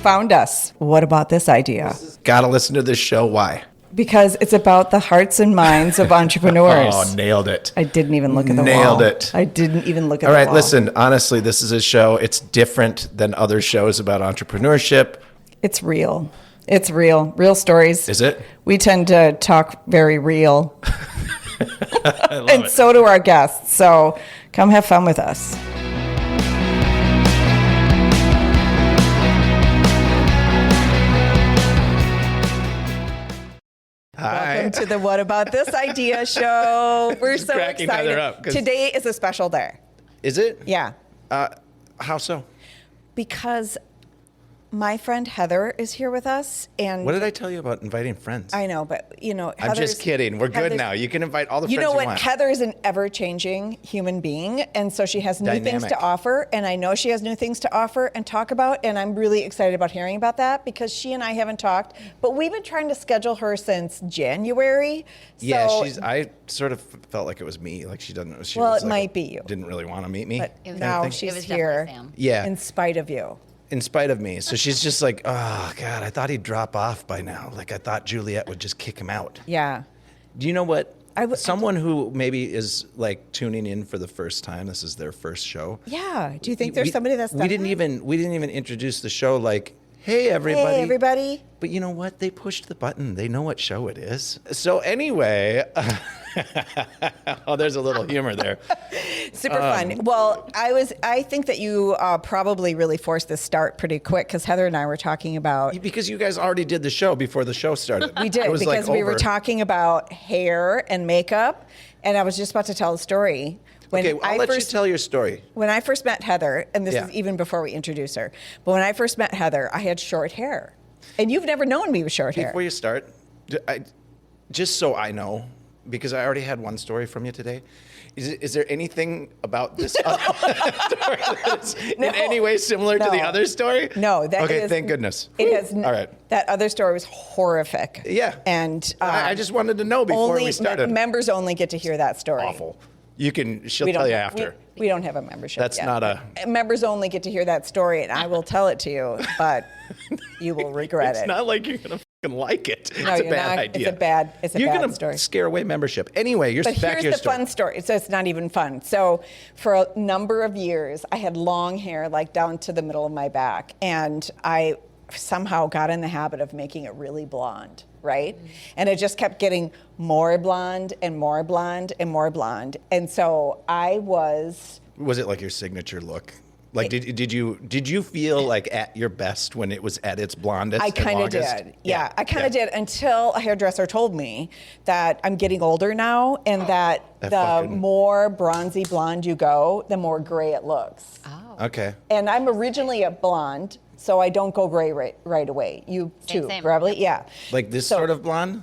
found us. What about this idea? Gotta listen to this show. Why? Because it's about the hearts and minds of entrepreneurs. Oh, nailed it. I didn't even look at the wall. Nailed it. I didn't even look at All the right, wall. listen, honestly, this is a show. It's different than other shows about entrepreneurship. It's real. It's real. Real stories. Is it? We tend to talk very real. I love And it. so do our guests. So come have fun with us. Hi. Welcome to the What About This Idea show. We're so cracking Heather excited. up, 'cause- Today is a special day. Is it? Yeah. How so? Because my friend Heather is here with us. And What did I tell you about inviting friends? I know, but I'm Heather's- just kidding. We're good Heather's- now. You can invite all the You friends know you what? want. Heather is an ever-changing human being, and so she has new things to Dynamic. offer, and I know she has new things to offer and talk about, and I'm really excited about hearing about that because she and I haven't talked, but we've been trying to schedule her since January. Yeah, so, I sort of felt like it was me. Like she doesn't. She Well, was it like, might be you. Didn't really want to meet me. but It was- now It she's was here definitely Sam. Yeah. in spite of you. In spite of me. So she's just like, oh, God, I thought he'd drop off by now. Like, I thought Juliet would just kick him out. Yeah. Do you know what? I Someone who maybe is like tuning in for the first time, this is their first show. Yeah. Do you think there's somebody that's done we didn't that? even introduce the show like, hey, everybody. Hey, everybody. But you know what? They pushed the button. They know what show it is. So anyway, oh, there's a little humor there. Super fun. Well, I think that you probably really forced this start pretty quick because Heather and I were talking about. Because you guys already did the show before the show started. We did It was because like we were over. talking about hair and makeup, and I was just about to tell a story. Okay, I'll let you tell your story. When I first met Heather, and this Yeah. is even before we introduce her, but when I first met Heather, I had short hair, and you've never known me with short hair. Before you start, just so I know, because I already had one story from you today, is there anything about this other story that is in any way similar to the No. other story? No, that Okay, is- thank goodness. It has. All right. That other story was horrific. Yeah. And I just wanted to know before only we started. members only get to hear that story. Awful. She'll We tell don't- you after. We don't have a membership. That's yet. not a- Members only get to hear that story, and I will tell it to you, but you will regret It's it. not like you're gonna fucking like it. No, It's a you're bad not. idea. It's a You're bad gonna story. scare away membership. Anyway, you're But back here's to your the story. fun story. So it's not even fun. So for a number of years, I had long hair, like down to the middle of my back, and I somehow got in the habit of making it really blonde, right? And it just kept getting more blonde and more blonde and more blonde. And so I was. Was it like your signature look? Like, did you feel like at your best when it was at its blondest? I and kind of longest? did. Yeah, I kind of did until a hairdresser told me that I'm getting older now and that That the fucking- more bronzy blonde you go, the more gray it looks. Okay. And I'm originally a blonde, so I don't go gray right away. You too, Same. probably? Yeah. Like this So- sort of blonde?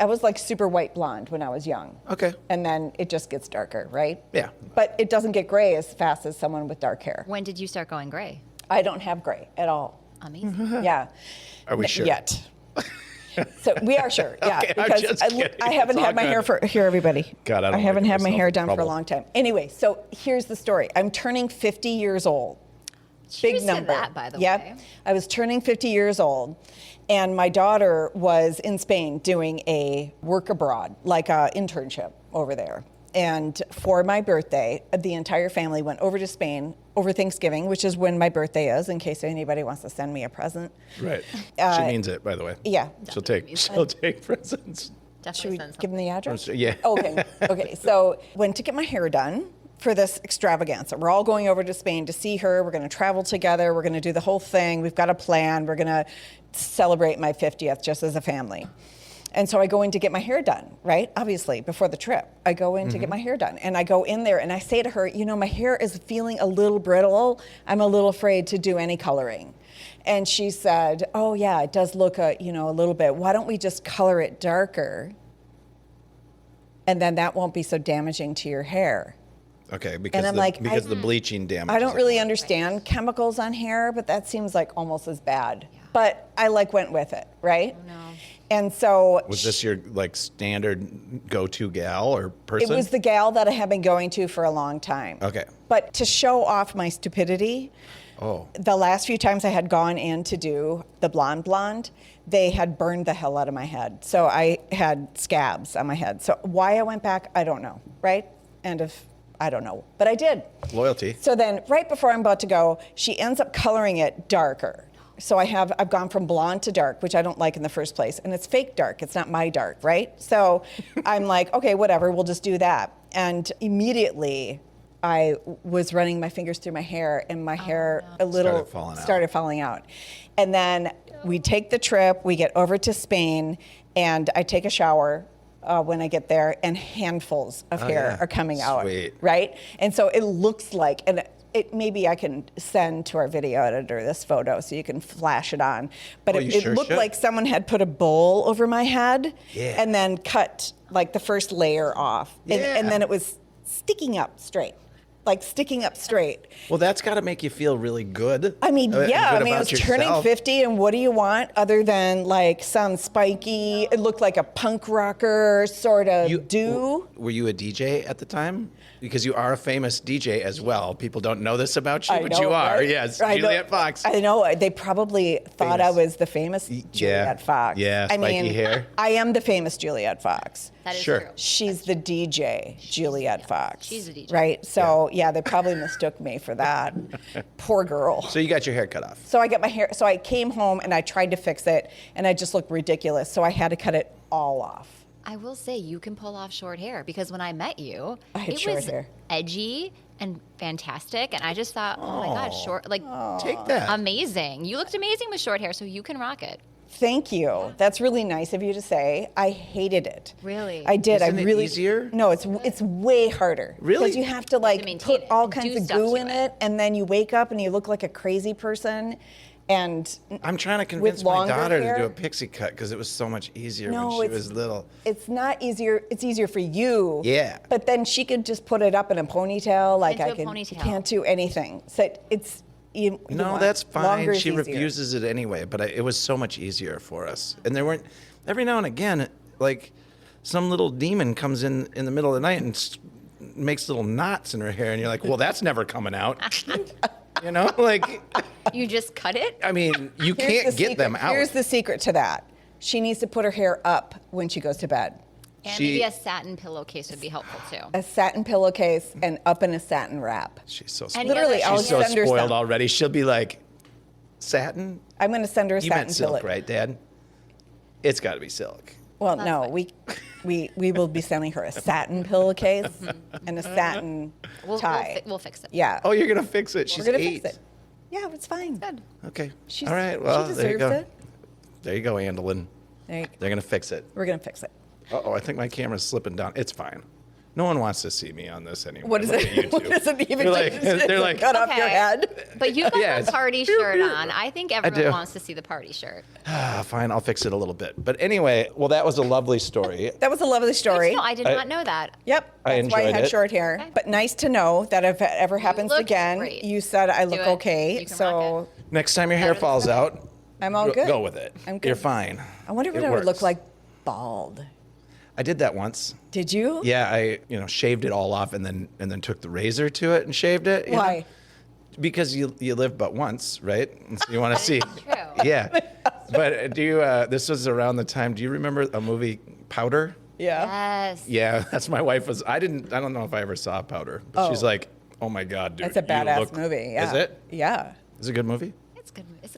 I was like super white blonde when I was young. Okay. And then it just gets darker, right? Yeah. But it doesn't get gray as fast as someone with dark hair. When did you start going gray? I don't have gray at all. Amazing. Yeah. Are we sure? Yet. So we are sure, yeah, Okay, I'm because just kidding. I haven't It's had all my hair good. for here, everybody. God, I don't haven't like had my myself hair in done for a trouble. long time. Anyway, so here's the story. I'm turning 50 years old. Big Cheers to number. that, by the Yep. way. I was turning 50 years old, and my daughter was in Spain doing a work abroad, like a internship over there. And for my birthday, the entire family went over to Spain over Thanksgiving, which is when my birthday is, in case anybody wants to send me a present. Right. She means it, by the way. Yeah. She'll take presents. Should Definitely we send give them the address? Yeah. Okay. Okay. So went to get my hair done for this extravaganza. We're all going over to Spain to see her. We're going to travel together. We're going to do the whole thing. We've got a plan. We're going to celebrate my 50th just as a family. And so I go in to get my hair done, right? Obviously, before the trip. I go in to get my hair done. And I go in there and I say to her, you know, my hair is feeling a little brittle. I'm a little afraid to do any coloring. And she said, oh, yeah, it does look a little bit. Why don't we just color it darker? And then that won't be so damaging to your hair. Okay, because I'm like, because the bleaching damage. I don't really understand chemicals on hair, but that seems like almost as bad. But I went with it, right? No. And so Was this your like standard go-to gal or person? it was the gal that I have been going to for a long time. Okay. But to show off my stupidity, Oh. The last few times I had gone in to do the blonde, they had burned the hell out of my head. So I had scabs on my head. So why I went back, I don't know, right? I don't know, but I did. Loyalty. So then right before I'm about to go, she ends up coloring it darker. So I've gone from blonde to dark, which I don't like in the first place. And it's fake dark. It's not my dark, right? So I'm like, okay, whatever, we'll just do that. And immediately I was running my fingers through my hair, and my hair a little started falling out. And then we take the trip, we get over to Spain, and I take a shower when I get there, and handfuls of hair are coming out, right? And so it looks like, and maybe I can send to our video editor this photo so you can flash it on. But it looked like someone had put a bowl over my head and then cut like the first layer off. And then it was sticking up straight. Like sticking up straight. Well, that's got to make you feel really good. I mean, I was turning 50, and what do you want other than like some spiky, it looked like a punk rocker sort of Were you a DJ at the time? Because you are a famous DJ as well. People don't know this about you, but you are. Right? Yes, Juliette Fox. I know. They probably thought I was the famous Juliette Fox. Yeah, spiky hair. I am the famous Juliette Fox. That is true. She's the DJ, Juliette Fox. She's the DJ. Right? So, they probably mistook me for that. Poor girl. So you got your hair cut off. So I got my hair, so I came home and I tried to fix it, and I just looked ridiculous. So I had to cut it all off. I will say you can pull off short hair, because when I met you, it was edgy and fantastic, and I just thought, oh my God, short, like, take that. Amazing. You looked amazing with short hair, so you can rock it. Thank you. That's really nice of you to say. I hated it. Really? I did. Isn't it easier? No, it's way harder. Really? Because you have to put all kinds of goo in it, and then you wake up and you look like a crazy person. And I'm trying to convince my daughter to do a pixie cut because it was so much easier when she was little. It's not easier. It's easier for you. Yeah. But then she could just put it up in a ponytail. Ponytail. Can't do anything. So it's. That's fine. She easier. refuses it anyway, but it was so much easier for us. And there weren't, every now and again, like some little demon comes in the middle of the night and makes little knots in her hair, and you're like, well, that's never coming out. You just cut it? I mean, you can't get them out. Here's the secret to that. She needs to put her hair up when she goes to bed. And maybe a satin pillowcase would be helpful too. A satin pillowcase and up in a satin wrap. She's so spoiled. Literally, she's so spoiled already. She'll be like, satin? I'm going to send her a satin You meant silk, right, Dad? It's got to be silk. Well, no, we will be sending her a satin pillowcase and a satin tie. We'll fix it. Yeah. Oh, you're going to fix it. She's 8. Fix it. Yeah, it's fine. Good. Okay. All right. Well, she there you go. deserves it. There you go, Andolyn. They're going to fix it. We're going to fix it. Uh-oh, I think my camera's slipping down. It's fine. No one wants to see me on this anyway. What is it? What does it even they're like, cut off your head? But you got the party shirt on. I think everyone wants to see the party shirt. Fine, I'll fix it a little bit. But anyway, well, that was a lovely story. That was a lovely story. No, I did not know that. Yep. That's why I had short hair. Okay. But nice to know that if it ever happens again, great. you said I look okay. You can So rock Next time your hair falls out, I'm all good. Go with it. I'm good. You're fine. I wonder what I would look like bald. I did that once. Did you? Yeah, I shaved it all off and then took the razor to it and shaved it. Why? Because you live but once, right? And so you want to see. True. Yeah. But do you? This was around the time. Do you remember a movie Powder? Yeah. Yes. Yeah, that's my wife was. I don't know if I ever saw Powder, but she's like, oh my God, dude. That's a badass movie. Yeah. Is it? Yeah. Is it a good movie? It's good. It's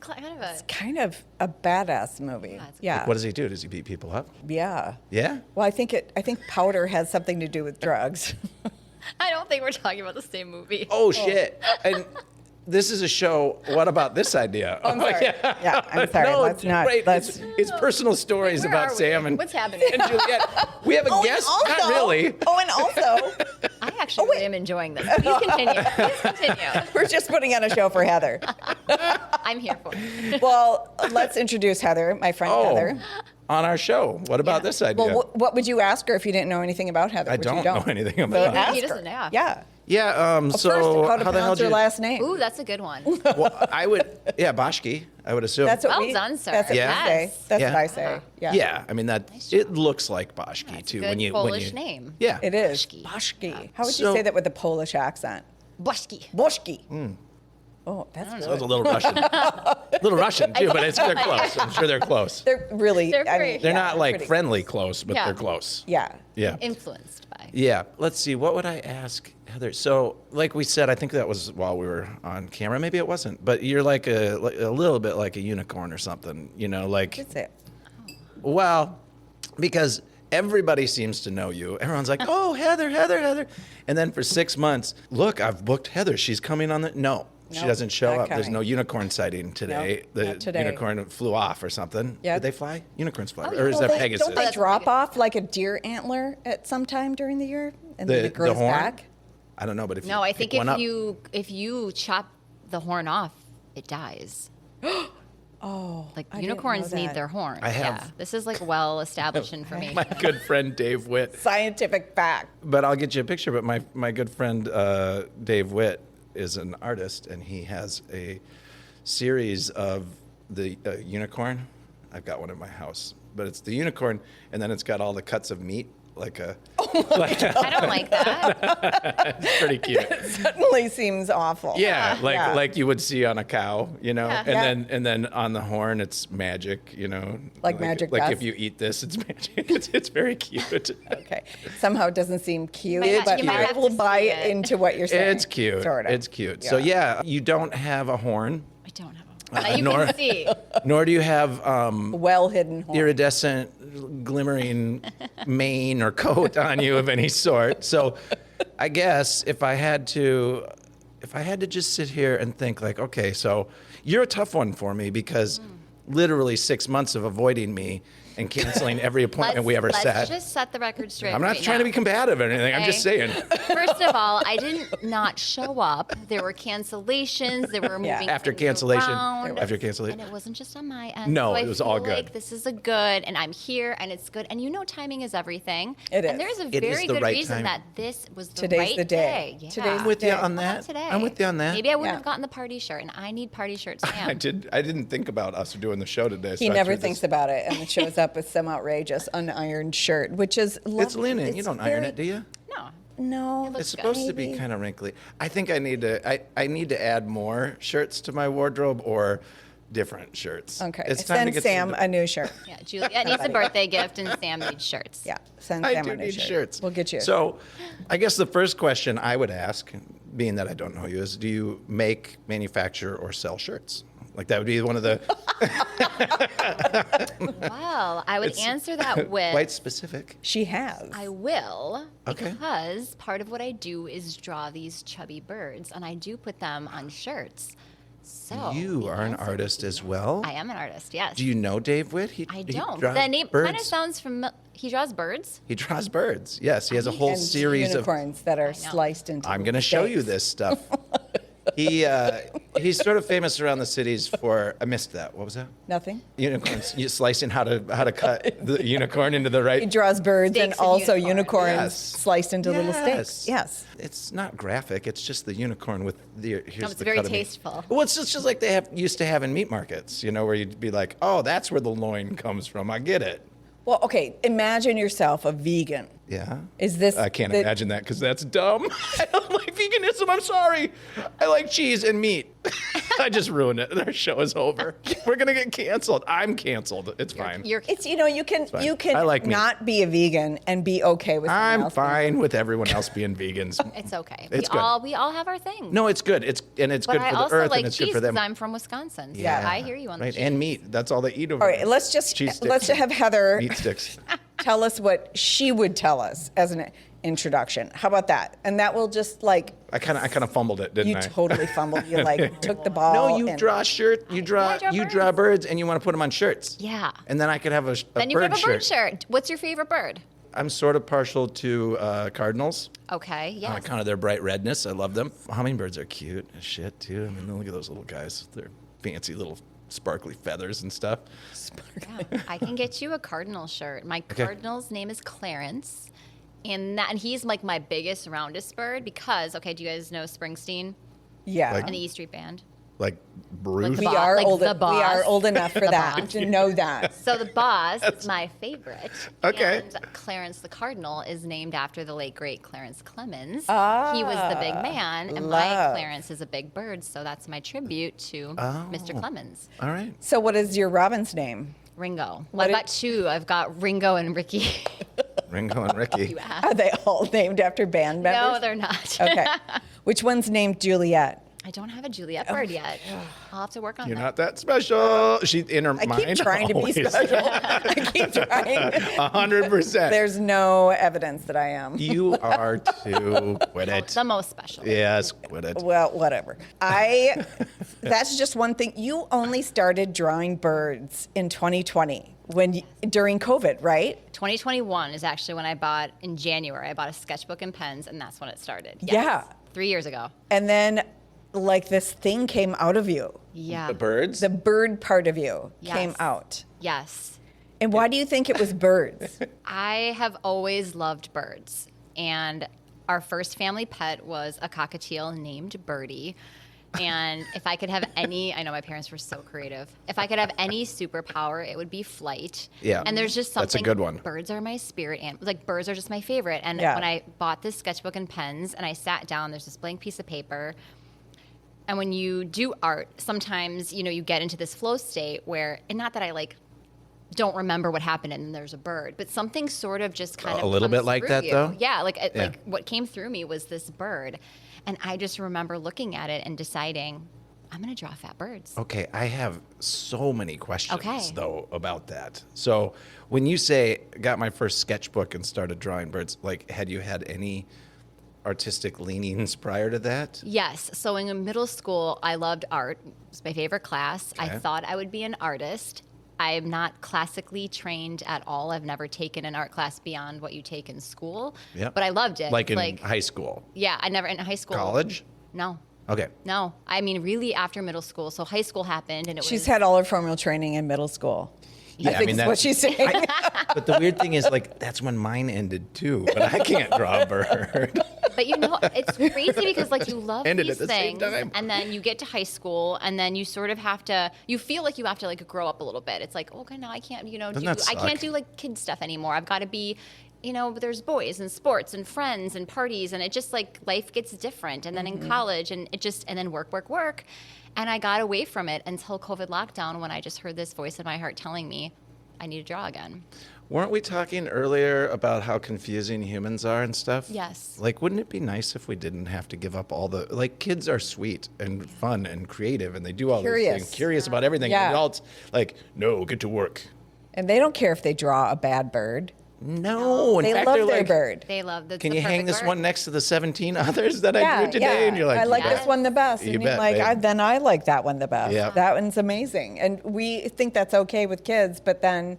Kind of a badass movie. Yeah. What does he do? Does he beat people up? Yeah. Yeah? Well, I think Powder has something to do with drugs. I don't think we're talking about the same movie. Oh, shit. And this is a show. What about this idea? I'm sorry. Yeah, I'm sorry. No, Let's not. right. Let's. It's personal stories Where about are we? Sam and What's happening? and Juliette. We have a guest. Not really. Oh, and also, I actually am enjoying this. Please continue. Please continue. we're just putting on a show for Heather. I'm here for it. Well, let's introduce Heather, my friend Heather. On our show. What about this idea? Well, what would you ask her if you didn't know anything about Heather? I which you don't know anything about her. Ask He her. doesn't know. Yeah. Yeah. Well, So first, how to the hell pronounce did her you? last name? Ooh, that's a good one. Well, I would. Yeah, Boschke. I would assume. That's what Well done, sir. That's what Yeah. we say. Yes. That's Yeah. what I say. Yeah. Yeah. I mean that. It looks like Boschke It's too. a good when you Polish name. Yeah. It is. Boschke. Boschke. How would So- you say that with a Polish accent? Boschke. Boschke. Oh, that's So it's good. a little Russian. Little Russian, too, but they're close. I'm sure they're close. They're really, They're I pretty- mean, They're yeah, not like pretty- friendly close, but Yeah. they're close. Yeah. Yeah. Influenced by. Yeah. Let's see. What would I ask Heather? So, like we said, I think that was while we were on camera. Maybe it wasn't. But you're like a little bit like a unicorn or something. You know, like, That's it. well, because everybody seems to know you. Everyone's like, oh, Heather, Heather, Heather. And then for 6 months, look, I've booked Heather. She's coming on the. No, she Nope, doesn't show not up. There's coming. no unicorn sighting today. Nope, The not today. unicorn flew off or something. Yeah. Did they fly? Unicorns fly. Oh, or is well, that They- Pegasus? Don't they That's drop okay. off like a deer antler at some time during the year and then the it grows horn? back? I don't know, but if No, you I pick think one up, if you chop the horn off, it dies. Oh, Like I didn't unicorns know need that. their horn. I have- Yeah, this is like well established information. my good friend Dave Witt. Scientific fact. But I'll get you a picture. But my good friend Dave Witt is an artist, and he has a series of the unicorn. I've got one in my house, but it's the unicorn, and then it's got all the cuts of meat, like a. I don't like that. It's pretty cute. Suddenly seems awful. Yeah, Yeah. like you would see on a cow, you know, Yeah. and then on the horn it's magic, you know, Like magic Like dust? if you eat this, it's magic. It's very cute. Okay. Somehow it doesn't seem cute, might have- but you might I have will to buy see it. into what you're saying. It's cute. Sort of. It's cute. So yeah, you don't have a horn, I don't have a horn. You nor- can see. nor do you have Well hidden horn. iridescent, glimmering mane or coat on you of any sort. So, I guess if I had to just sit here and think like, okay, so you're a tough one for me because literally 6 months of avoiding me and canceling every appointment we ever let's set. just set the record straight. I'm not right trying now. to be combative or anything. I'm just Okay. saying. First of all, I didn't not show up. There were cancellations. There were moving After things cancellation. around. After cancellation. And it wasn't just on my end. No, so I it was all feel good. Like this is a good, and I'm here, and it's good. And you know, timing is everything. It is. And there's a It is very the good right reason time. that this was the Today's right the day. Yeah. Today's I'm with you day. on How about that. today? I'm with you on that. Maybe I wouldn't Yeah. have gotten the party shirt, and I need party shirts. Sam. I didn't think about us doing the show today. He so I never threw this- thinks about it, and it shows up with some outrageous unironed shirt, which is lovely. It's linen. You It's don't iron very- it, do you? No. No, looks It's supposed to be maybe. kind of wrinkly. I think I need to. I need to add more shirts to my wardrobe or different shirts. Okay, It's time to send get Sam some, a new shirt. Yeah, Juliet needs a birthday gift, and Sam needs shirts. Yeah, send I Sam do a new need shirt. shirts. We'll get you. So, I guess the first question I would ask, being that I don't know you, is: do you make, manufacture, or sell shirts? Like that would be one of the Well, I would It's answer that with quite specific. She has. I will, Okay. because part of what I do is draw these chubby birds, and I do put them on shirts. So You the are an answer- artist as well. I am an artist. Yes. Do you know Dave Witt? I He don't. draws The name kind of birds. sounds familiar. He draws birds. He draws birds. Yes, he has a whole and series of. unicorns that are know. sliced into. I'm going to show you steaks. this stuff. He's sort of famous around the cities for. I missed that. What was that? Nothing. Unicorns. You slicing how to cut the unicorn into the right. He draws birds and Steaks and also unicorns. unicorns Yes. sliced into little steaks. Yes. It's not graphic. It's just the unicorn with the. Here's it's the very cut of meat. tasteful. Well, it's just like they used to have in meat markets. You know, where you'd be like, oh, that's where the loin comes from. I get it. Well, okay. Imagine yourself a vegan. Yeah. Is this I can't the- imagine that because that's dumb. I don't like veganism. I'm sorry. I like cheese and meat. I just ruined it. Our show is over. We're gonna get canceled. I'm canceled. It's fine. You're It's you can fine. you can I like meat. not be a vegan and be okay with. someone I'm else being- fine with everyone else being vegans. It's okay. It's we good. all have our things. No, it's good. It's but good I for the also earth like and it's cheese good for them. because I'm from Wisconsin. So Yeah. I hear you on the Right, cheese. and meat. That's all they eat over All there. right, let's just Cheese sticks let's and have Heather meat sticks. tell us what she would tell us as an introduction. How about that? And that will just like I kind of fumbled it, didn't you I? totally fumbled. You like took the ball. No, you and- draw a shirt. You draw birds, and you want to put them on shirts. Yeah. And then I could have a Then you bird have a bird shirt. shirt. What's your favorite bird? I'm sort of partial to cardinals. Okay. On Yes. account of their bright redness. I love them. Hummingbirds are cute as shit, too. I mean, look at those little guys. They're fancy little sparkly feathers and stuff. Yeah, I can get you a cardinal shirt. My cardinal's name is Clarence, and he's like my biggest, roundest bird because do you guys know Springsteen Yeah. Like- and the E Street Band? Like Bruce? We boss, are like old. the We boss. are old enough for The that boss. to know that. So the boss is my favorite. Okay. And Clarence the Cardinal is named after the late, great Clarence Clemens. Ah, He was the big man, and my love. Clarence is a big bird, so that's my tribute to Mr. Clemens. All right. So, what is your Robin's name? Ringo. What I've got two. I've got Ringo and Ricky. Ringo and Ricky. You asked. Are they all named after band members? No, they're not. Okay. Which one's named Juliet? I don't have a Juliet bird yet. I'll have to work on You're that. not that special. She in her I mind. keep trying to be always. special. I keep trying. 100%. There's no evidence that I am. You are too. Quit it. The most special. Yes, quit it. Well, whatever. That's just one thing. You only started drawing birds in 2020 during COVID, right? 2021 is actually when I bought, in January, I bought a sketchbook and pens, and that's when it started. Yes. Yeah. 3 years ago. And then like this thing came out of you. Yeah. The birds? The bird part of you came Yes. out. Yes. And why do you think it was birds? I have always loved birds. And our first family pet was a cockatiel named Birdie. And if I could have any, I know my parents were so creative. If I could have any superpower, it would be flight. Yeah. And there's just something. That's a good one. Birds are my spirit, and like birds are just my favorite. And Yeah. when I bought this sketchbook and pens, and I sat down, there's this blank piece of paper. And when you do art, sometimes you get into this flow state where, and not that I like don't remember what happened and then there's a bird, but something sort of just kind of A little comes bit like through that, you. though? Yeah, like Yeah. like what came through me was this bird, and I just remember looking at it and deciding, I'm gonna draw fat birds. Okay, I have so many questions Okay. though about that. So when you say got my first sketchbook and started drawing birds, like had you had any artistic leanings prior to that? Yes. So in middle school, I loved art. It was my favorite class. I Okay. thought I would be an artist. I'm not classically trained at all. I've never taken an art class beyond what you take in school. Yep. But I loved it. Like in high school, yeah, I never in high school. college? No. Okay. No. I mean, really after middle school. So high school happened, and it She's was. had all her formal training in middle school. Yeah, I think is what she's saying. But the weird thing is, like, that's when mine ended too. But I can't draw a bird. But it's crazy because like you love Ended these at the same things, time. and then you get to high school, and then you sort of have to. You feel like you have to like grow up a little bit. It's like, okay, now I can't, Doesn't that I can't suck? do like kid stuff anymore. I've got to be. There's boys and sports and friends and parties, and it just like life gets different. And then in college, and then work. And I got away from it until COVID lockdown when I just heard this voice in my heart telling me I need to draw again. Weren't we talking earlier about how confusing humans are and stuff? Yes. Like, wouldn't it be nice if we didn't have to give up all the, like, kids are sweet and fun and creative and they do all these Curious. things, curious about everything. Yeah. Adults, like, no, get to work. And they don't care if they draw a bad bird. No, in They fact, love they're their like, bird. They love the. can the you hang perfect this bird. one next to the 17 others that I drew today? And you're like, I like Yes. this one the best. You And you're bet, like, babe. then I like that one the best. Yeah. That one's amazing. And we think that's okay with kids, but then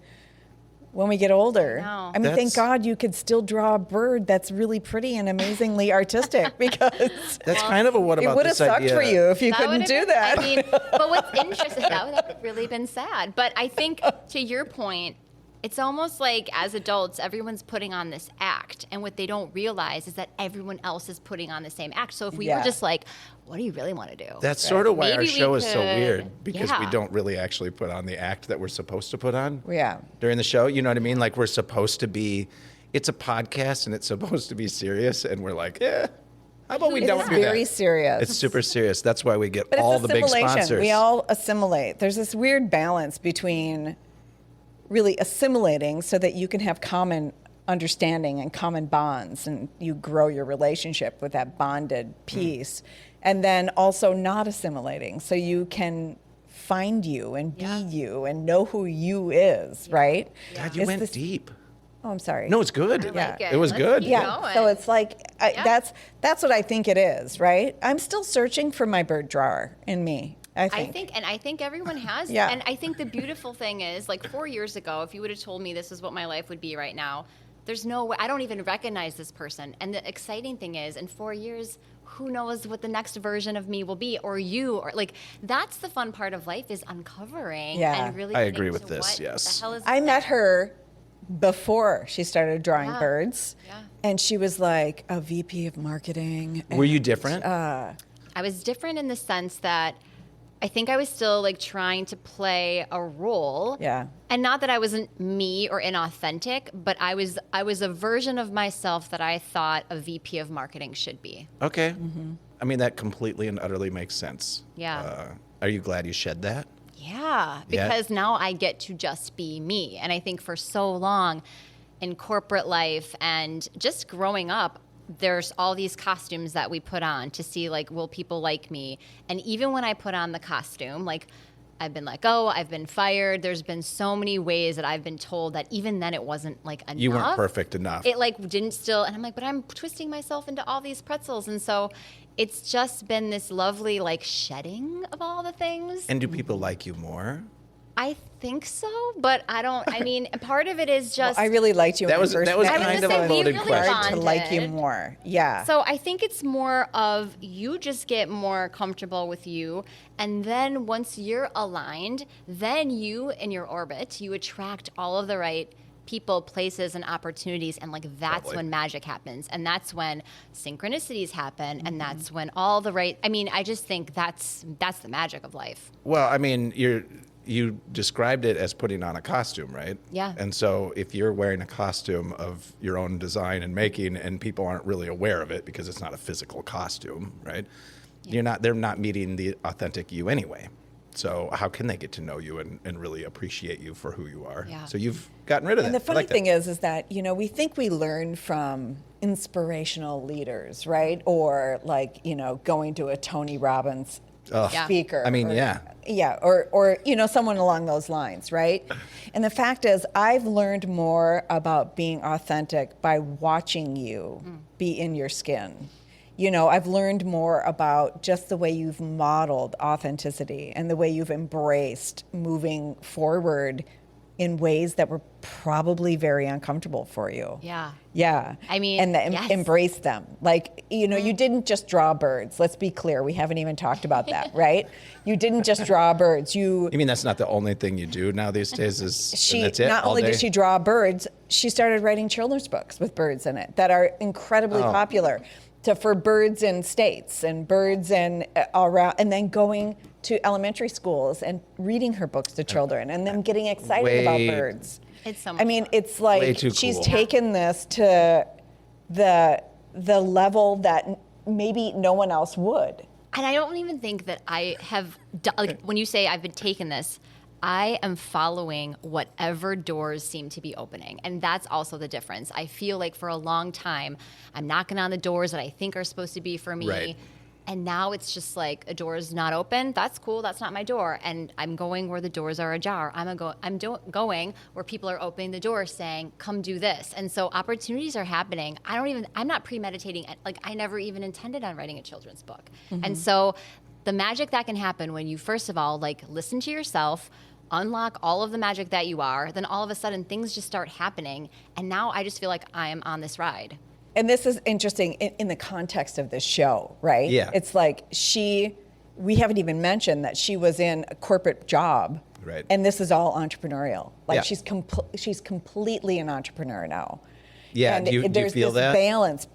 when we get older, know. I mean, thank That's- God you could still draw a bird that's really pretty and amazingly artistic because that's kind of a what it about would have this sucked idea? for you if you That couldn't would've do been- that. I mean, but what's interesting, that would have really been sad. But I think, to your point, it's almost like as adults, everyone's putting on this act. And what they don't realize is that everyone else is putting on the same act. So if we Yeah. were just like, what do you really want to do? That's sort of why our Maybe we show is so could- weird because we yeah. don't really actually put on the act that we're supposed to put on. Yeah. During the show, you know what I mean? Like we're supposed to be. It's a podcast and it's supposed to be serious, and we're like, how about we It's don't do very that? serious. It's super serious. That's why we get But all it's the big assimilation. sponsors. We all assimilate. There's this weird balance between really assimilating so that you can have common understanding and common bonds and you grow your relationship with that bonded piece. And then also not assimilating so you can find you and be Yeah. you and know who you is, right? God, you It's went this- deep. Oh, I'm sorry. No, it's good. like It was Let's good. keep Yeah, going. so it's like Yeah. that's what I think it is, right? I'm still searching for my bird drawer in me. I think. I think everyone has. Yeah. And I think the beautiful thing is, like 4 years ago, if you would have told me this is what my life would be right now, there's no way. I don't even recognize this person. And the exciting thing is, in 4 years, who knows what the next version of me will be, or you, or like that's the fun part of life is uncovering. Yeah. And really. I getting agree to with this, what yes. The hell is I met her before she started drawing Yeah. birds, Yeah. and she was like a VP of marketing. Were you different? I was different in the sense that I think I was still like trying to play a role. Yeah. And not that I wasn't me or inauthentic, but I was a version of myself that I thought a VP of marketing should be. Okay. I mean, that completely and utterly makes sense. Yeah. Are you glad you shed that? Yeah, Yeah. because now I get to just be me. And I think for so long in corporate life and just growing up, there's all these costumes that we put on to see, like, will people like me? And even when I put on the costume, like, I've been let go, I've been fired. There's been so many ways that I've been told that even then it wasn't like enough. You weren't perfect enough. It like didn't still, and I'm like, but I'm twisting myself into all these pretzels. And so it's just been this lovely like shedding of all the things. And do people like you more? I think so, but I don't, I mean, part of it is just. I really liked you That when was- I first that was met kind you. of a It's loaded hard question. to like you bonded. more. Yeah. So I think it's more of you just get more comfortable with you. And then once you're aligned, then you in your orbit, you attract all of the right people, places, and opportunities. And like that's Lovely. when magic happens. And that's when synchronicities happen. And that's when all the right, I mean, I just think that's the magic of life. Well, I mean, you described it as putting on a costume, right? Yeah. And so if you're wearing a costume of your own design and making, and people aren't really aware of it because it's not a physical costume, right? Yeah. They're not meeting the authentic you anyway. So how can they get to know you and really appreciate you for who you are? Yeah. So you've gotten rid of And that. the funny thing is that, you know, we think we learn from inspirational leaders, right? Or like, you know, going to a Tony Robbins Yeah. speaker. I mean, or- yeah. Yeah, or you know, someone along those lines, right? And the fact is, I've learned more about being authentic by watching you be in your skin. You know, I've learned more about just the way you've modeled authenticity and the way you've embraced moving forward in ways that were probably very uncomfortable for you. Yeah. Yeah. I mean, and yes. embrace them. Like, you know, you didn't just draw birds. Let's be clear. We haven't even talked about that, right? You didn't just draw birds. You mean that's not the only thing you do now these days? And that's it? Not all only day? did she draw birds, she started writing children's books with birds in it that are incredibly Oh. popular for birds in states and birds in all around, and then going to elementary schools and reading her books to children and them getting excited about Way- birds. It's so much I mean, fun. it's Way like too she's cool. taken this to the level that maybe no one else would. And I don't even think that I have done, like when you say I've been taking this, I am following whatever doors seem to be opening. And that's also the difference. I feel like for a long time, I'm knocking on the doors that I think are supposed to be for me. Right. And now it's just like a door is not open. That's cool. That's not my door. And I'm going where the doors are ajar. Going where people are opening the door saying, come do this. And so opportunities are happening. I'm not premeditating. Like I never even intended on writing a children's book. And so the magic that can happen when you, first of all, like listen to yourself, unlock all of the magic that you are, then all of a sudden things just start happening. And now I just feel like I am on this ride. And this is interesting in the context of this show, right? Yeah. It's like we haven't even mentioned that she was in a corporate job. Right. And this is all entrepreneurial. Like Yeah. she's completely an entrepreneur now. Yeah, And do you there's feel this that? balance.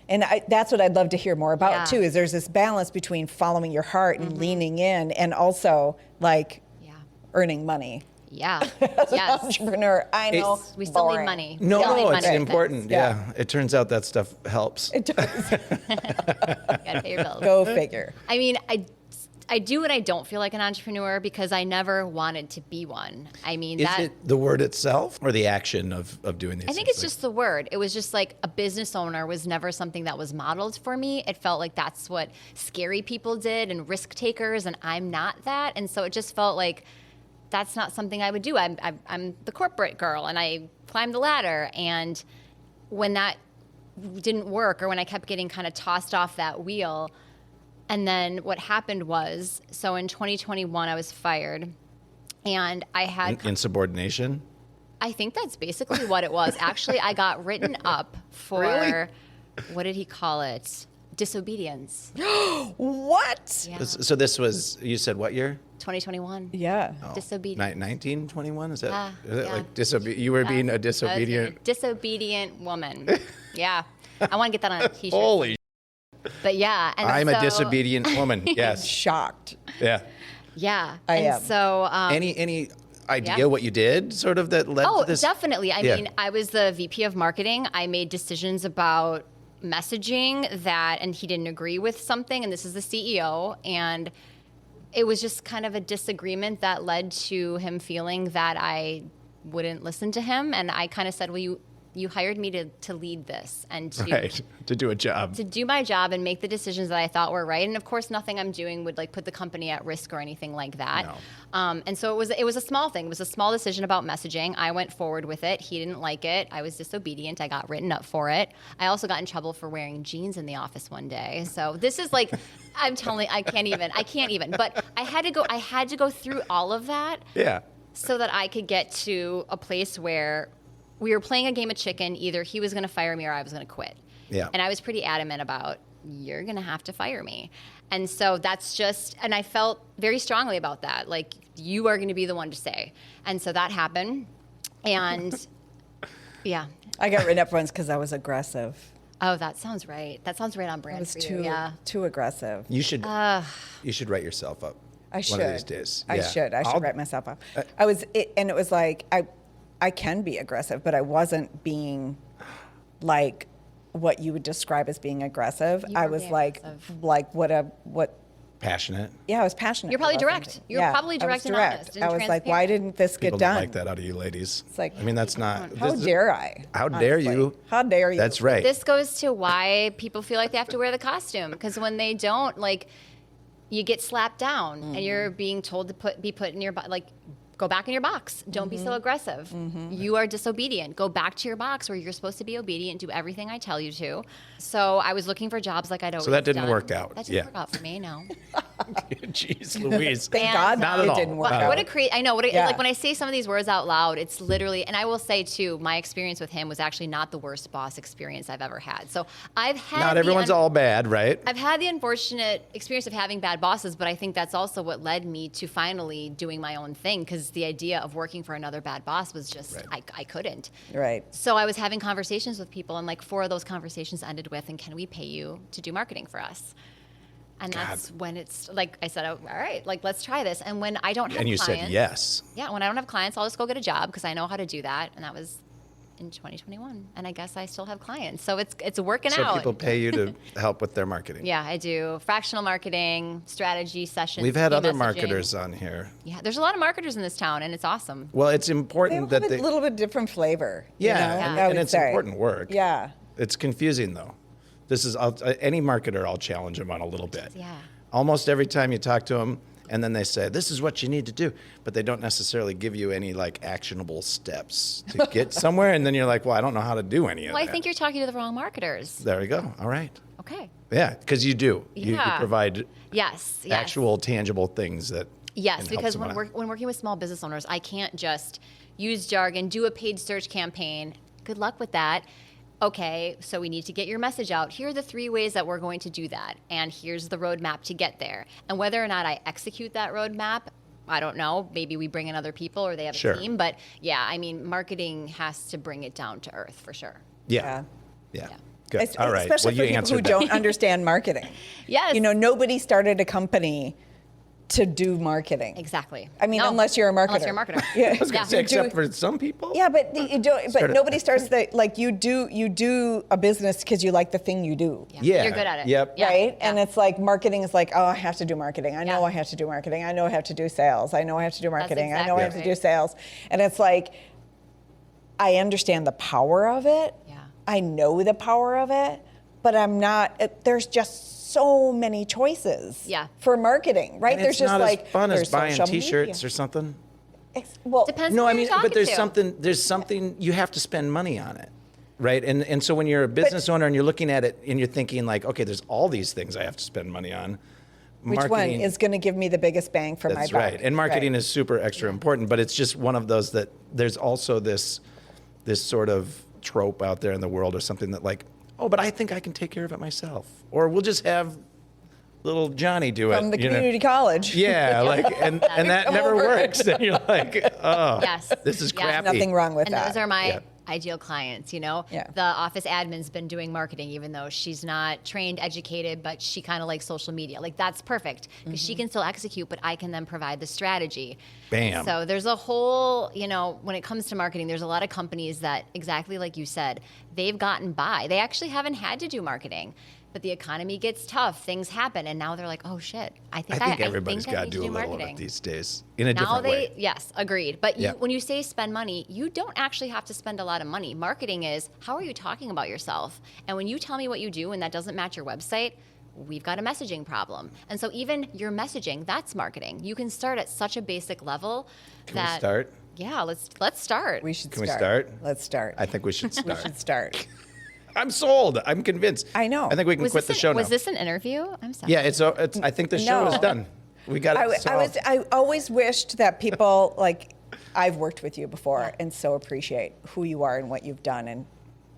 And that's what I'd love to hear more about Yeah. too, is there's this balance between following your heart and leaning in and also like Yeah. earning money. Yeah. As an Yes. entrepreneur, I know. We still need boring. money. No, Still need no, money it's for important. things. Yeah. It turns out that stuff helps. It does. Gotta pay your bills. Go figure. I mean, I do and I don't feel like an entrepreneur because I never wanted to be one. I mean, Is it the word itself or the action of doing these I think things? it's just the word. It was just like a business owner was never something that was modeled for me. It felt like that's what scary people did and risk takers, and I'm not that. And so it just felt like that's not something I would do. I'm the corporate girl, and I climbed the ladder. And when that didn't work, or when I kept getting kind of tossed off that wheel, and then what happened was, so in 2021, I was fired, and I had insubordination. I think that's basically what it was. Actually, I got written up for, Really? what did he call it? Disobedience. What? Yeah. So this was, you said what year? 2021. Yeah. Disobedient. 1921? Is that, Yeah, is that yeah. like you were being a I was disobedient? a disobedient woman. Yeah. I want to get that on a t-shirt. Holy, But yeah. And I'm a so- disobedient woman. Yes. Shocked. Yeah. Yeah. I and am. so Any idea Yeah. what you did sort of that led Oh, to this? definitely. I Yeah. mean, I was the VP of marketing. I made decisions about messaging and he didn't agree with something, and this is the CEO. And it was just kind of a disagreement that led to him feeling that I wouldn't listen to him. And I kind of said, well, you hired me to lead this and to do a job. to do my job and make the decisions that I thought were right. And of course, nothing I'm doing would like put the company at risk or anything like that. No. And so it was a small thing. It was a small decision about messaging. I went forward with it. He didn't like it. I was disobedient. I got written up for it. I also got in trouble for wearing jeans in the office one day. So this is like, I'm telling, I can't even. But I had to go through all of that. Yeah. So that I could get to a place where we were playing a game of chicken. Either he was going to fire me or I was going to quit. Yeah. And I was pretty adamant about, you're going to have to fire me. And so and I felt very strongly about that. Like, you are going to be the one to say. And so that happened. And yeah. I got written up once because I was aggressive. Oh, that sounds right. That sounds right on I brand was for you. Yeah. too aggressive. You should write yourself up. I should. One of these days. I Yeah. should. I should I'll- write myself up. And it was like I can be aggressive, but I wasn't being like what you would describe as being aggressive. You I were was being like aggressive. what. Passionate. Yeah, I was passionate. You're probably about direct. something. You're Yeah, probably I was direct and honest and I was like, why transparent. didn't this People get don't done? like that out of you ladies. It's like, I mean, that's not. How dare I? How dare honestly? you? How dare you? That's right. This goes to why people feel like they have to wear the costume, because when they don't, like, you get slapped down and you're being told to be put in your like, go back in your box. Don't be so aggressive. You are disobedient. Go back to your box where you're supposed to be obedient. Do everything I tell you to. So I was looking for jobs like I'd always So that didn't done. work out. That Yeah. didn't work out for me. No. Jeez Louise. Thank And, God Not at it all. didn't work Not at out. What a create! I know. Yeah. Like when I say some of these words out loud, it's literally. And I will say too, my experience with him was actually not the worst boss experience I've ever had. So I've had. Not everyone's all bad, right? I've had the unfortunate experience of having bad bosses, but I think that's also what led me to finally doing my own thing, because the idea of working for another bad boss was just, I couldn't. Right. So I was having conversations with people, and like 4 of those conversations ended with, and can we pay you to do marketing for us? And that's when it's like, I said, oh, all right, like, let's try this. And when I don't have And you clients. said yes. Yeah, when I don't have clients, I'll just go get a job because I know how to do that. And that was in 2021. And I guess I still have clients. So it's working So out. people pay you to help with their marketing. Yeah, I do fractional marketing, strategy sessions. We've had key other messaging. marketers on here. Yeah, there's a lot of marketers in this town, and it's awesome. Well, it's They important have that a little bit different flavor. Yeah, you know, and, I and would it's say. important work. Yeah. It's confusing though. This is any marketer. I'll challenge them on a little bit. Yeah. Almost every time you talk to them, and then they say, "This is what you need to do," but they don't necessarily give you any like actionable steps to get somewhere. And then you're like, "Well, I don't know how to do any of Well, that." I think you're talking to the wrong marketers. There we go. All right. Okay. Yeah, because you do. You Yeah. provide Yes. Yes. actual, tangible things that. Yes, can help because someone out. when working with small business owners, I can't just use jargon, do a paid search campaign. Good luck with that. Okay, so we need to get your message out. Here are the 3 ways that we're going to do that, and here's the roadmap to get there. And whether or not I execute that roadmap, I don't know. Maybe we bring in other people or they have Sure. a team. But yeah, I mean, marketing has to bring it down to earth for sure. Yeah. Yeah. Good. All right. Especially Well, for you people answered who that. don't understand marketing. Yes. You know, nobody started a company to do marketing. Exactly. I mean, No, unless you're a marketer. Unless you're a marketer. Yeah. I was going to say, You except do- for some people. Yeah, but you don't. But Started- nobody starts the like you do a business because you like the thing you do. Yeah. You're good at it. Yep. Yeah. Right? And it's like marketing is like, oh, I have to do marketing. I know Yeah. I have to do marketing. I know I have to do sales. I know I have to do marketing. I know I have to exactly do sales. And it's like, I understand the power of it. Yeah. I know the power of it, but I'm not, there's just so many choices Yeah. for marketing, right? And there's it's just not like, as fun as there's buying social T-shirts media. or something. Well, Depends No, on I who mean, you're but there's talking to. something you have to spend money on it, right? And so when you're a business owner and you're looking at it and you're thinking like, okay, there's all these things I have to spend money on. which one is going to give me the biggest bang for my That's buck? right. And marketing Right. is super extra important, but it's just one of those that there's also this sort of trope out there in the world or something that like, oh, but I think I can take care of it myself, or we'll just have little Johnny do it From the you know? community college. Yeah, like and that Come never over. works. And you're like, oh, Yes. this is Yeah. crappy. Nothing wrong with And that. those are my Yeah. ideal clients, you know? Yeah. The office admin's been doing marketing, even though she's not trained, educated, but she kind of likes social media. Like, that's perfect because she can still execute, but I can then provide the strategy. Bam. So there's a whole, you know, when it comes to marketing, there's a lot of companies that, exactly like you said, they've gotten by. They actually haven't had to do marketing. But the economy gets tough, things happen, and now they're like, "Oh shit! I think everybody's got to do a little of marketing." it these days in a Now different way. yes, agreed. But Yeah. when you say spend money, you don't actually have to spend a lot of money. Marketing is how are you talking about yourself? And when you tell me what you do and that doesn't match your website, we've got a messaging problem. And so even your messaging, that's marketing. You can start at such a basic level. Can we start? Yeah, let's start. We should Can we start. start? Let's start. I think we should we start. should start. I'm sold. I'm convinced. I know. I think we can quit the show now. Was this an interview? I'm sorry. Yeah, it's. I think the show No. is done. We got it solved. I always wished that people like I've worked with you before and so appreciate who you are and what you've done and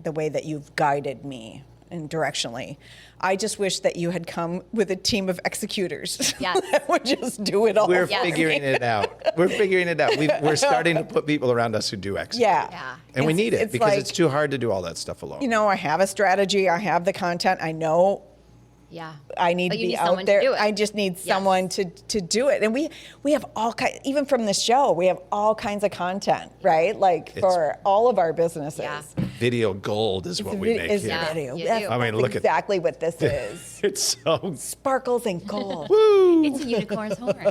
the way that you've guided me and directionally. I just wish that you had come with a team of executors Yes. that would just do it all. We're Yes. figuring it out. We're figuring it out. We're starting to put people around us who do execute. Yeah. Yeah. And we need it It's because like, it's too hard to do all that stuff alone. you know, I have a strategy. I have the content. I know Yeah. I need But to you be need out someone to there. do it. I just need someone to do it. And we have all kinds, even from the show, we have all kinds of content, right? Like for all of our businesses. Yeah. Video gold is what we make It's here. Yeah, video. you That's do. I mean, look at- exactly what this is. It's so Sparkles and gold. It's a unicorn's horn.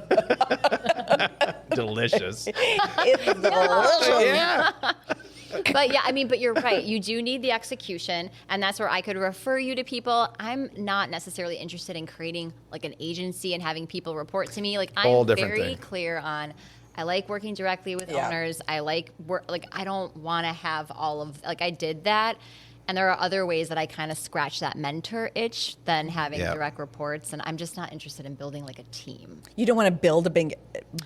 delicious. It's delicious. Yeah. But yeah, I mean, but you're right. You do need the execution, and that's where I could refer you to people. I'm not necessarily interested in creating like an agency and having people report to me. Like Whole I'm different very thing. clear on. I like working directly with Yeah. owners. I like work. Like I don't want to have all of like I did that. And there are other ways that I kind of scratch that mentor itch than having Yeah. direct reports. And I'm just not interested in building like a team. You don't want to build a big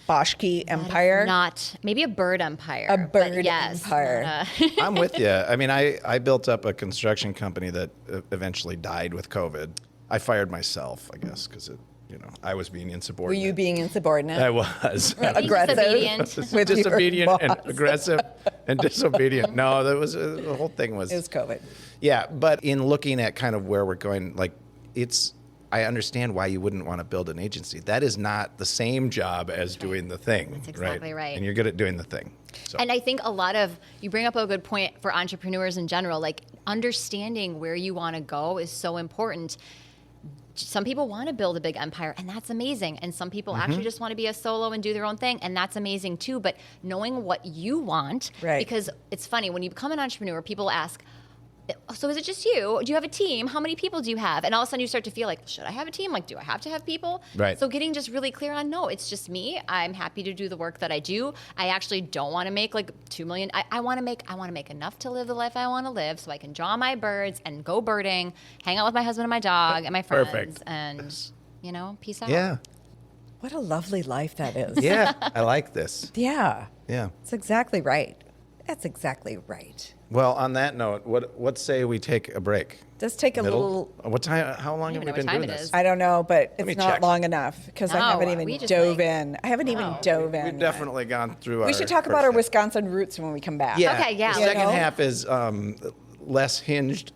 Boschke empire. Not maybe a bird empire. A but bird yes, empire. not I'm with you. I mean, I built up a construction company that eventually died with COVID. I fired myself, I guess, because I was being Were insubordinate. you being insubordinate? I was. aggressive? disobedient. With your Disobedient and boss. aggressive and disobedient. No, that was the whole thing was. It was COVID. Yeah, but in looking at kind of where we're going, like I understand why you wouldn't want to build an agency. That is not the same job as doing the thing. That's exactly right. And you're good at doing the thing. So. And I think you bring up a good point for entrepreneurs in general, like understanding where you want to go is so important. Some people want to build a big empire, and that's amazing. And some people actually just want to be a solo and do their own thing, and that's amazing too. But knowing what you want, Right. because it's funny, when you become an entrepreneur, people ask, so is it just you? Do you have a team? How many people do you have? And all of a sudden you start to feel like, should I have a team? Like, do I have to have people? Right. So getting just really clear on, no, it's just me. I'm happy to do the work that I do. I actually don't want to make like $2 million. I want to make enough to live the life I want to live so I can draw my birds and go birding, hang out with my husband and my dog and my friends Perfect. and, peace out. Yeah. What a lovely life that is. Yeah. I like this. Yeah. Yeah. That's exactly right. That's exactly right. Well, on that note, what say we take a break? Let's take a Middle? little. What time? How long don't have we even know been what doing time it this? is. I don't know, but me it's not check. long enough because I No, haven't even we just, dove like- in. I haven't even dove in. We've yet. definitely gone through. We should talk about our Wisconsin roots when we come back. Yeah. Okay, yeah. The You second know? half is less hinged,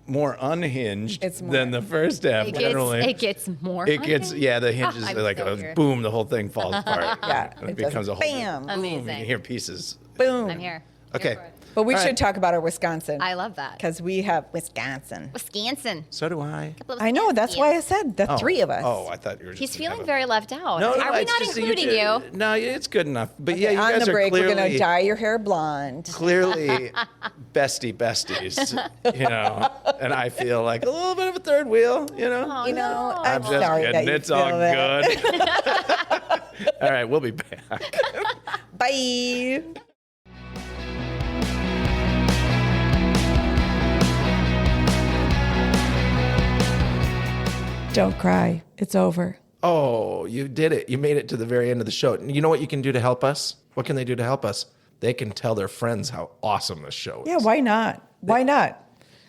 more unhinged It's more- than the first half. Generally, It gets more. It gets unhinged? the hinges I'm are like so a here. boom, the whole thing falls apart. Yeah, it it becomes does. a whole Bam. boom. You Amazing. can hear pieces. Boom. I'm here. Okay. Here for it. But we All should right. talk about our Wisconsin. I love that. Because we have Wisconsin. Wisconsin. So do I. I know. That's why I said the three of us. Oh, I thought you were. Just He's gonna have feeling a- very left out. No, Are we it's not just including you? No, it's good enough. But Okay, yeah, you on guys the break, are clearly we're going to dye your hair blonde. clearly besties, and I feel like a little bit of a third wheel, You know, I'm just sorry kidding. that you It's feel all that. good. All right, we'll be back. Bye. Don't cry. It's over. Oh, you did it. You made it to the very end of the show. You know what you can do to help us? What can they do to help us? They can tell their friends how awesome this show is. Yeah, why not? Why not?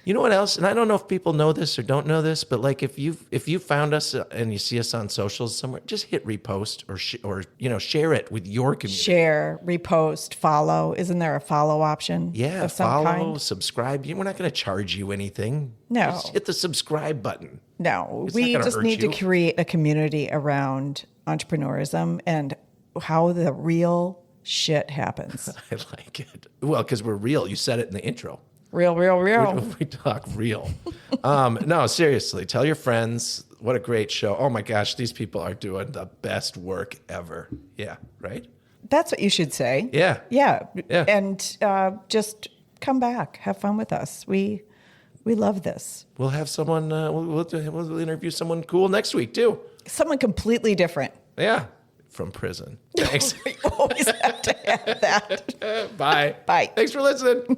You know what else? And I don't know if people know this or don't know this, but like if you found us and you see us on socials somewhere, just hit repost or share it with your community. Share, repost, follow. Isn't there a follow option? Yeah, of some follow, kind? subscribe. We're not going to charge you anything. No. Just hit the subscribe button. No, It's we not gonna just hurt need you. to create a community around entrepreneurism and how the real shit happens. I like it. Well, because we're real. You said it in the intro. Real, real, real. We talk real. No, seriously, tell your friends. What a great show. Oh my gosh, these people are doing the best work ever. Yeah, right? That's what you should say. Yeah. Yeah. Yeah. And just come back. Have fun with us. We love this. We'll have someone, we'll interview someone cool next week too. Someone completely different. Yeah, from prison. Thanks. We always have to have that. Bye. Bye. Thanks for listening.